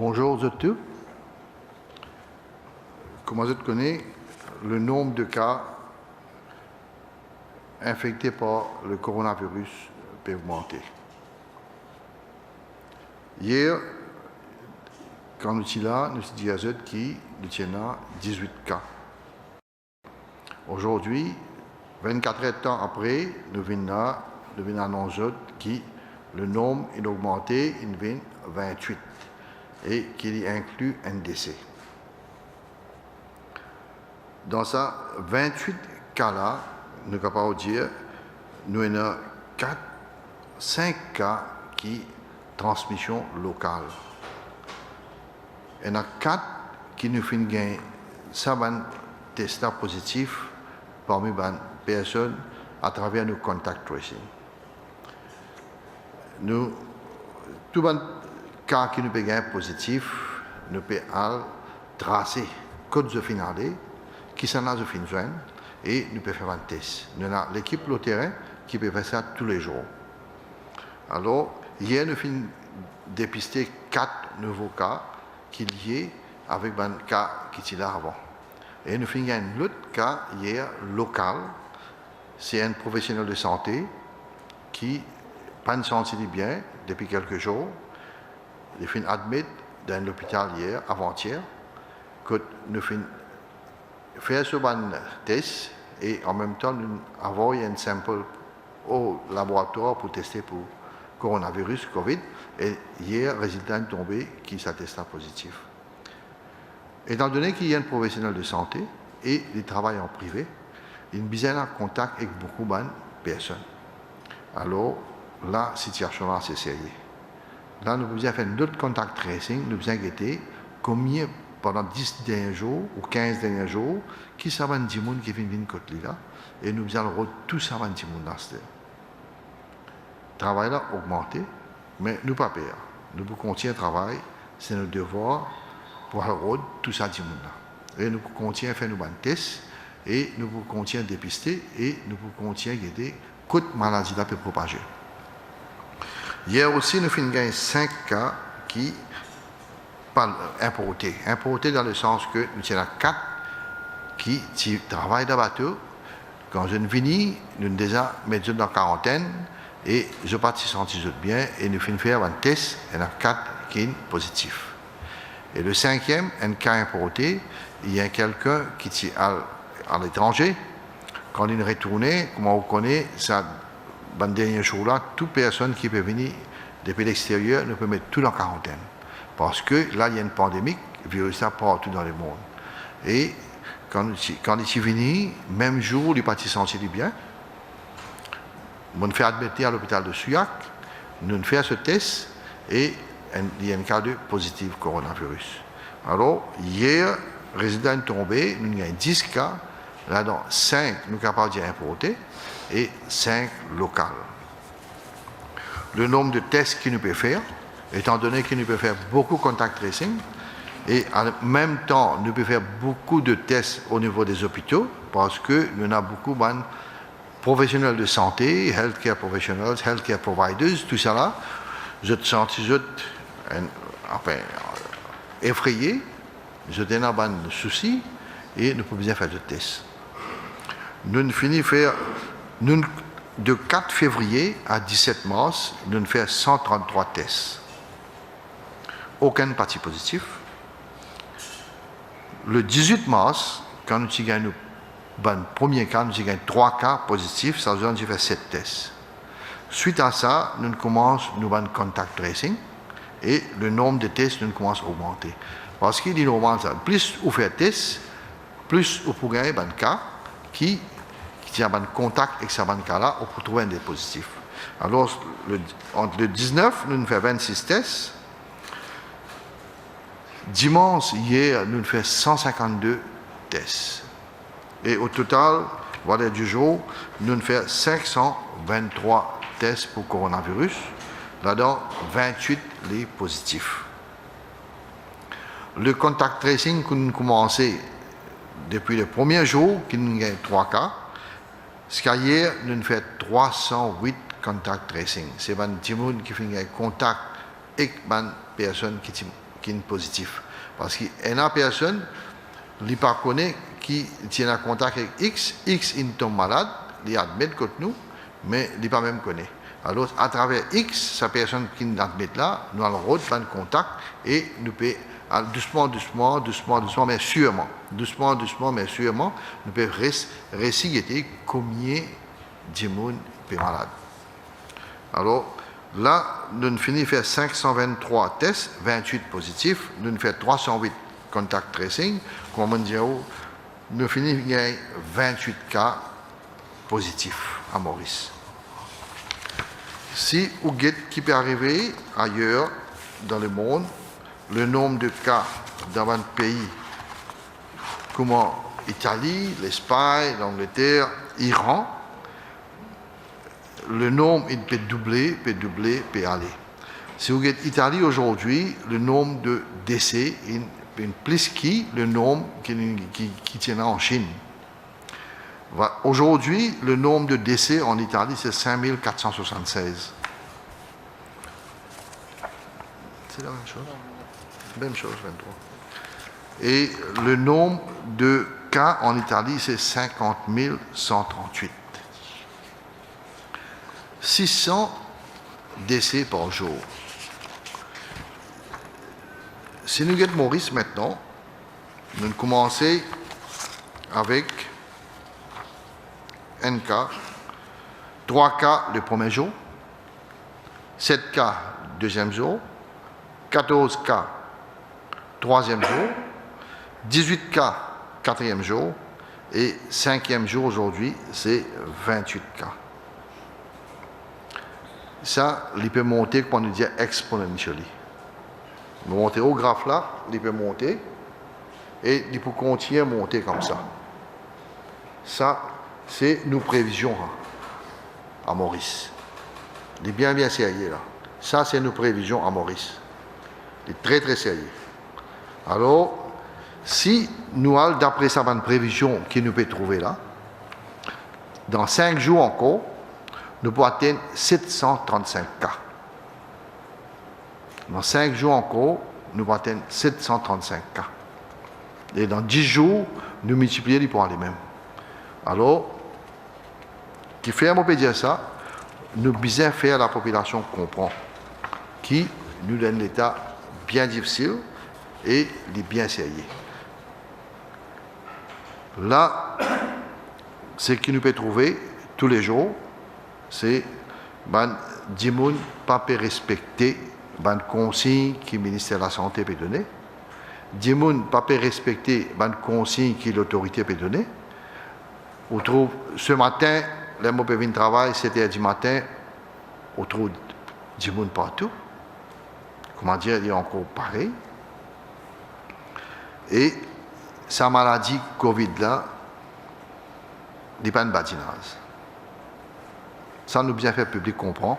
Bonjour à tous. Comme vous connaissez, le nombre de cas infectés par le coronavirus peut augmenter. Hier, quand nous étions là, nous avons dit qu'il y a 18 cas. Aujourd'hui, 24 heures après, nous venons annoncer que le nombre est augmenté, il vient 28 et qu'il inclut un décès. Dans ces 28 cas-là, nous sommes capables de dire nous avons 5 cas qui transmission locale. Il y en a 4 qui nous font gagner 7 tests positifs parmi les personnes à travers nos contact tracing. Tous les cas qui nous gagner positifs, nous pouvons tracer le code de finale qui sont là de fin et nous pouvons faire un test. Nous avons l'équipe au terrain qui peut faire ça tous les jours. Alors, hier, nous avons dépisté 4 nouveaux cas qui sont liés avec un cas qui était là avant. Et nous avons un autre cas hier local. C'est un professionnel de santé qui n'a pas senti bien depuis quelques jours. Il a fait admis dans l'hôpital hier, avant-hier, que nous avons fait ce test et en même temps nous avons envoyé un sample au laboratoire pour tester pour coronavirus, Covid. Et hier, le résultat est tombé qui s'attesta positif. Étant donné qu'il y a un professionnel de santé et il travaille en privé, il a besoin de contact avec beaucoup de personnes. Alors, la situation là, c'est sérieux. Là, nous avons fait un autre contact tracing, nous avons guetté combien pendant 10 derniers jours ou 15 derniers jours, qui savent des gens qui viennent côté là, et nous allons tout ça des gens dans ce Le travail là augmenté, mais nous pas peur. Nous pouvons continuer le travail, c'est notre devoir pour avoir tout ça des gens là. Et nous pouvons continuer à faire nos tests, et nous pouvons continuer à dépister, et nous pouvons continuer à aider toute maladie là peut propager. Hier aussi, nous avons gagné 5 cas qui parlent importés. Importés dans le sens que nous avons 4 qui travaillent dans le bateau. Quand je viens, nous déjà mettons dans la quarantaine et je participe bien et nous faisons faire un test. Il y en a 4 qui sont positifs. Et le 5e, un cas importé, il y a quelqu'un qui est à l'étranger. Quand il est retourné, comme on connaît, ça. Dans les derniers jours-là, toute personne qui peut venir depuis l'extérieur, nous peut mettre tout en quarantaine. Parce que là, il y a une pandémie, le virus là partout dans le monde. Et quand il est venu, même jour, il est parti sentir bien. On fait admettre à l'hôpital de Souillac, nous faisons ce test et il y a un cas de positif coronavirus. Alors, hier, le résultat est tombé, nous avons 10 cas, là-dedans 5 nous sommes capables d'y importer et 5 locales. Le nombre de tests qu'il nous peut faire, étant donné qu'il nous peut faire beaucoup de contact tracing, et en même temps, nous peut faire beaucoup de tests au niveau des hôpitaux, parce que nous avons beaucoup de professionnels de santé, healthcare professionals, healthcare providers, tout ça là, je te sens effrayé, je te un souci, et nous pouvons bien faire des tests. Nous finissons faire de 4 février à 17 mars, nous faisons 133 tests. Aucun parti positif. Le 18 mars, quand nous avons gagné le premier cas, nous avons gagné 3 cas positifs, ça veut dire que nous fait 7 tests. Suite à ça, nous commençons nous avons contact tracing et le nombre de tests nous commence à augmenter. Parce qu'il dit normalement, plus vous faites tests, plus vous pouvez gagner un cas qui a un contact avec ce cas-là, on peut trouver un des positifs. Alors, entre le 19, nous faisons 26 tests. Dimanche, hier, nous faisons 152 tests. Et au total, voilà du jour, nous faisons 523 tests pour coronavirus. Là-dedans, 28 les positifs. Le contact tracing que nous avons commencé depuis le premier jour, qui nous a 3 cas, hier, nous avons fait 308 contact tracing. C'est des gens qui font contact avec des personnes qui sont qui est positif. Parce qu'il y a une personne qui ne connaît qui tient en contact avec X tombe malade, il admet contre nous, mais il ne pas même connaît. Alors, à travers X, sa personne qui nous admet là, nous allons reprendre contact et nous pouvons doucement, mais sûrement, nous pouvons réciter combien de monde est malade. Alors, là, nous finissons faire 523 tests, 28 positifs, nous faisons 308 contact tracing, comme on dit, nous finissons avec 28 cas positifs à Maurice. Si vous voyez qui peut arriver ailleurs dans le monde, le nombre de cas dans un pays comme l'Italie, l'Espagne, l'Angleterre, l'Iran, le nombre il peut doubler, peut aller. Si vous regardez l'Italie aujourd'hui, le nombre de décès est plus que le nombre qui tient en Chine. Aujourd'hui, le nombre de décès en Italie, c'est 5476. C'est la même chose. Même chose, 23. Et le nombre de cas en Italie, c'est 50 138. 600 décès par jour. Si nous regardons Maurice maintenant, nous commençons avec un cas, 3 cas le premier jour, 7 cas le deuxième jour, 14 cas troisième jour, 18 cas quatrième jour et 5e jour aujourd'hui, c'est 28 cas. Ça, il peut monter, comme on dit, exponentially. Il peut monter au graphe là, il peut monter et il peut continuer à monter comme ça. Ça, c'est nos prévisions à Maurice. Il est bien sérieux là. Ça, c'est nos prévisions à Maurice. Il est très sérieux. Alors, si nous allons, d'après ça, une prévision qui nous peut trouver là, dans 5 jours encore, nous pouvons atteindre 735 cas. Dans 5 jours encore, nous pouvons atteindre 735 cas. Et dans 10 jours, nous multiplions pour les mêmes. Alors, qui fait, on peut dire ça, nous bien faire la population comprend, qui nous donne l'état bien difficile et les bien sérieux. Là, ce qui nous peut trouver tous les jours, c'est ben, des gens pas respecter ben consignes que le ministère de la Santé peut donner, des gens pas respecter ben consignes que l'autorité peut donner. On trouve ce matin, les mots peuvent travail, 7h du matin, on trouve des gens partout. Comment dire, il y a encore pareil. Et sa maladie Covid là, il n'y a pas de badinage. Ça nous bien fait le public comprendre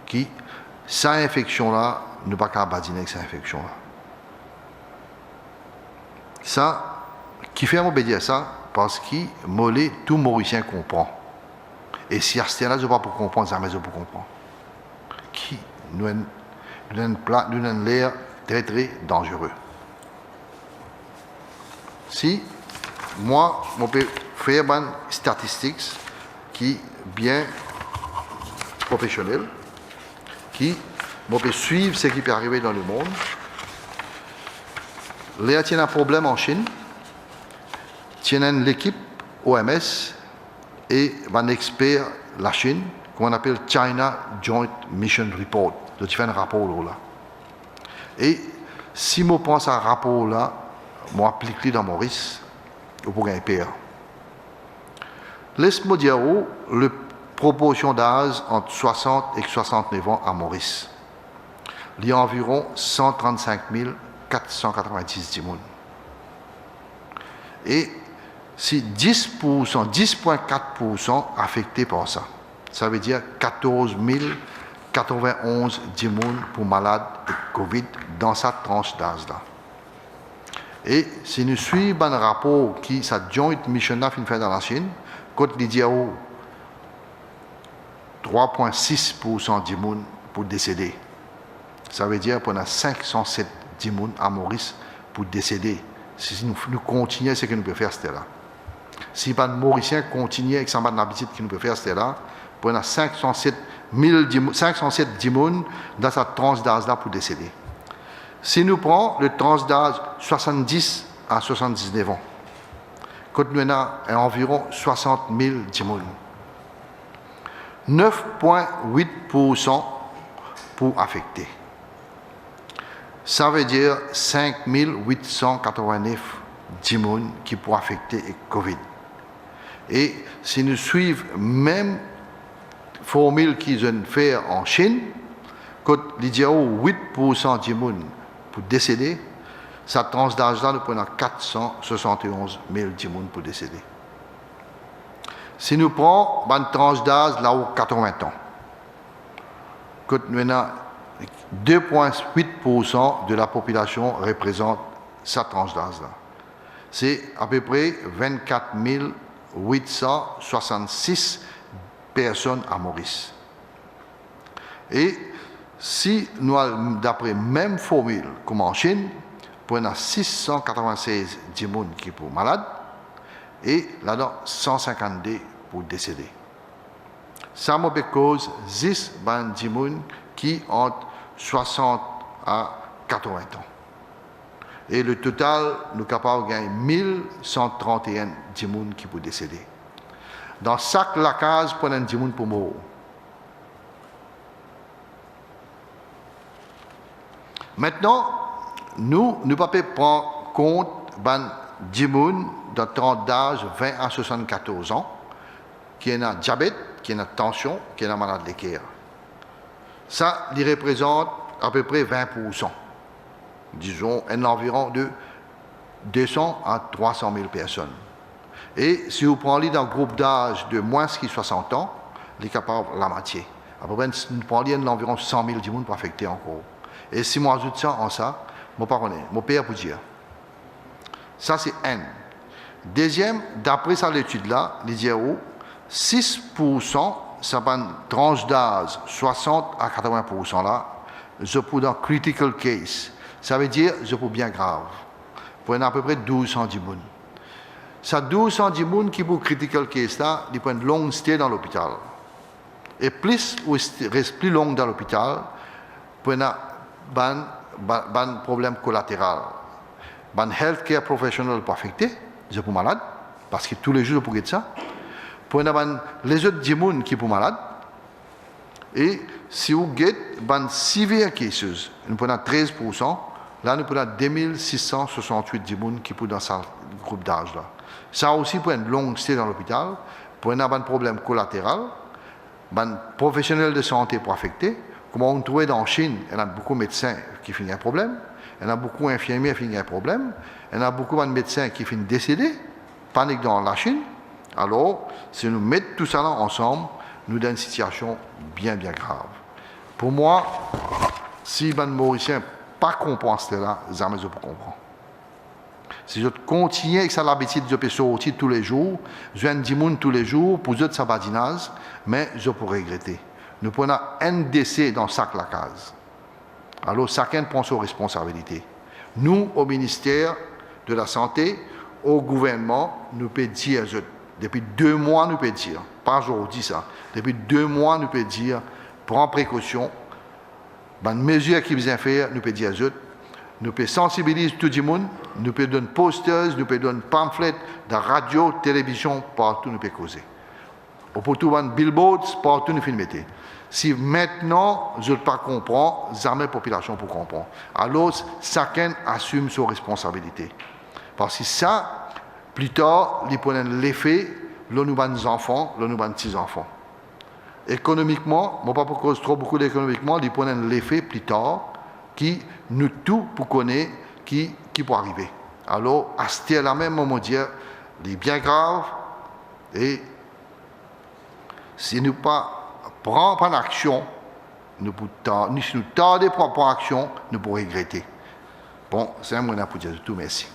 que cette infection-là, nous ne pouvons pas badiner avec cette infection-là. Ça, qui fait dire ça, parce que mollet, tout Mauricien comprend. Et si à ce là je ne pas pour comprendre, ça ne pour comprendre. Qui nous a l'air très dangereux. Si moi, je peux faire une statistique qui bien professionnelle, qui peut suivre ce qui peut arriver dans le monde. Il y a un problème en Chine, il y a l'équipe OMS et un expert la Chine, qu'on appelle China Joint Mission Report, de différents rapports là. Et si je pense à un rapport là, je applique dans Maurice, pour gagner pire. Laisse-moi dire la proportion d'âge entre 60 et 69 ans à Maurice. Il y a environ 135 490 personnes. Et si 10,4% affectés par ça, ça veut dire 14 091 personnes pour malades de Covid dans cette tranche d'âge-là. Et si nous suivons un rapport qui sa joint mission fait dans la Chine, quand il dit 3,6% de monde pour décéder. Ça veut dire qu'on a 507 personnes à Maurice pour décéder. Si nous continuons ce que nous pouvons faire, c'était là. Si les Mauriciens continuent avec sa habitude que nous pouvons faire, c'était là, pour avoir 507 personnes dans cette tranche d'âge-là pour décéder. Si nous prenons le tranche d'âge 70 à 79 ans, quand nous avons environ 60 000 personnes, 9,8% pour affecter. Ça veut dire 5 889 personnes qui pourraient affecter le COVID. Et si nous suivons même formule qu'ils ont fait en Chine, quand il y a 8% de gens pour décéder, cette tranche d'âge-là, nous prenons 471 000 gens pour décéder. Si nous prenons une tranche d'âge là où 80 ans, quand nous avons 2,8% de la population représente cette tranche d'âge-là. C'est à peu près 24 866 personnes à Maurice. Et si nous avons, d'après la même formule comme en Chine, nous avons 696 gens qui sont malades et là-dedans 152 pour décéder. Ça me cause 10 gens qui ont 60 à 80 ans. Et le total, nous sommes capables de gagner 1131 gens qui peuvent décéder. Dans chaque case, pour un gens pour mourir. Maintenant, nous ne pouvons pas prendre compte des gens de 30 d'âge 20 à 74 ans qui ont un diabète, qui ont une tension, qui ont un malade de cœur. Ça, il représente à peu près 20%. Disons, environ de 200 à 300 000 personnes. Et si vous prenez dans un groupe d'âge de moins de 60 ans, il est capable de la moitié. À peu près, nous prenons environ 100 000 gens pour affecter encore. Et si moi ajoute ça en ça, je ne sais pas, mon père peut dire. Ça, c'est un. Deuxième, d'après cette étude-là, il dit 6%, ça va une tranche d'âge 60 à 80% là, je peux dans critical case. Ça veut dire, je peux bien grave. Pour à peu près 1200 gens. Ça 1200 gens qui pour critical case là, ils prennent long stay dans l'hôpital. Et plus ou reste plus long dans l'hôpital, pour un problème collatéral. Un healthcare professionnel pas affecté, je peux malade, parce que tous les jours je peux être ça. Pour les autres gens qui sont malades, et si vous avez un severe cases, nous prenons 13%, là nous prenons 2668 gens qui sont dans ce groupe d'âge là. Ça aussi pour une longue stay dans l'hôpital, pour un problème collatéral, un professionnel de santé pour affecter. Comme on trouve dans la Chine, il y a beaucoup de médecins qui finissent un problème, il y a beaucoup d'infirmiers qui finissent un problème, il y a beaucoup de médecins qui finissent décédés, panique dans la Chine. Alors, si nous mettons tout ça ensemble, nous avons une situation bien, bien grave. Pour moi, si les Mauriciens ne comprennent pas cela, jamais je peux comprendre. Si je continue avec cette habitude, je peux sortir tous les jours, je viens de tous les jours pour eux de sabadinage, mais je peux regretter. Nous prenons un décès dans chaque case. Alors, chacun prend ses responsabilités. Nous, au ministère de la Santé, au gouvernement, nous pouvons dire, depuis 2 mois, nous pouvons dire, pas aujourd'hui ça, depuis 2 mois, nous pouvons dire, prends précaution, dans les mesures qui vous faire, nous pouvons dire, nous pouvons sensibiliser tout le monde, nous pouvons donner posters, nous pouvons donner pamphlets, de radio, télévision, partout nous pouvons causer. Pour tout les billboards, partout nous pouvons mettre. Si maintenant, je ne pas comprends, jamais la population pour comprendre. Alors, chacun assume ses responsabilités. Parce que ça, plus tard, ils prennent l'effet, là nous avons des enfants, là nous avons des petits-enfants. Économiquement, moi pas pour cause trop beaucoup d'économiquement, ils prennent l'effet plus tard, qui nous tout pour connaître, qui peut arriver. Alors, à ce là même moment dire, il est bien grave, et si nous pas prend pas d'action, si nous tardons pour prendre action, nous pourrons regretter. Bon, c'est un mot pour dire tout, merci.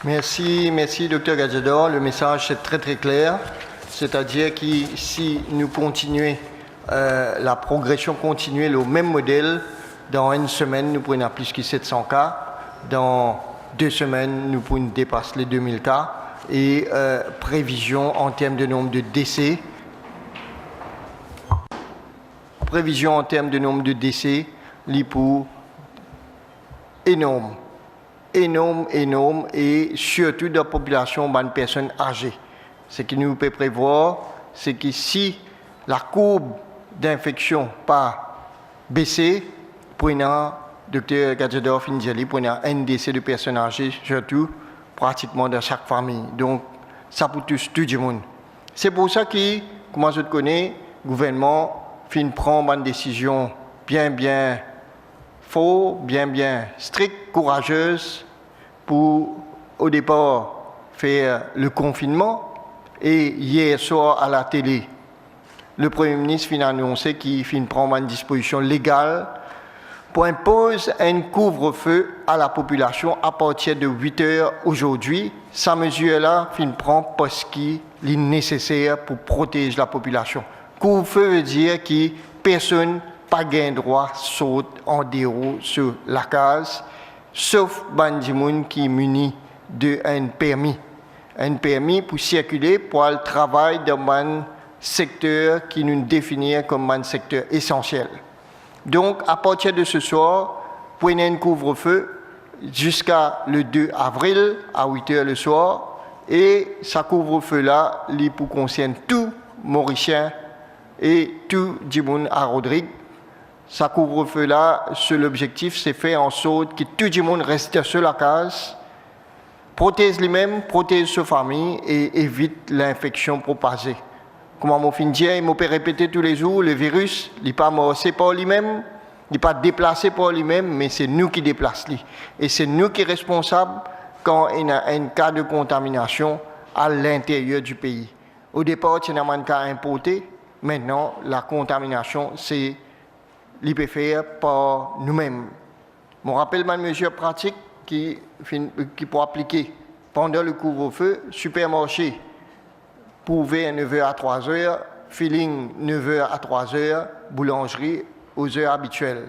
Merci, Dr Gadjador. Le message est très très clair. C'est-à-dire que si nous continuons, la progression continue, le même modèle, Dans une semaine, nous prenons plus que 700 cas. Dans 2 semaines, nous pouvons dépasser les 2000 cas. Et prévision en termes de nombre de décès. Prévision en termes de nombre de décès, l'IPO, énorme. Énorme, et surtout dans la population de personnes âgées. Ce que nous pouvons prévoir, c'est que si la courbe d'infection pas baissé, prenant, Dr Gadjedorf Indjali, prenant un décès de personnes âgées, surtout pratiquement dans chaque famille. Donc, ça peut toucher tout le monde. C'est pour ça que, comme je connais, le gouvernement prend une décision bien forte, bien stricte, courageuse, pour, au départ, faire le confinement. Et hier soir, à la télé, le Premier ministre a annoncé qu'il prend une disposition légale pour imposer un couvre-feu à la population à partir de 8 heures aujourd'hui. Sa mesure-là, prend parce qu'il est nécessaire pour protéger la population. Couvre-feu veut dire que personne n'a pas de droit de sauter en dehors sur la case, sauf les qui est muni d'un permis. Un permis pour circuler, pour le travail dans un secteur qui nous définit comme un secteur essentiel. Donc, à partir de ce soir, prenez un couvre-feu jusqu'à le 2 avril à 8 h le soir. Et ce couvre-feu-là, il concerne tout Mauricien et tout le monde à Rodrigue. Ce couvre-feu-là, l'objectif, c'est faire en sorte que tout le monde reste sur la case, protège lui-même, protège sa famille et évite l'infection propagée. Comme on fin dit, il peut répéter tous les jours, le virus, il n'est pas morcé par lui-même, il n'est pas déplacé par lui-même, mais c'est nous qui déplaçons lui. Et c'est nous qui sommes responsables quand il y a un cas de contamination à l'intérieur du pays. Au départ, il y a un cas importé. Maintenant, la contamination, c'est l'IPFR par nous-mêmes. Je rappelle une mesure pratique qui peut appliquer pendant le couvre-feu, supermarché, pour ouvrir 9h à 3h, filling 9h à 3h, boulangerie aux heures habituelles.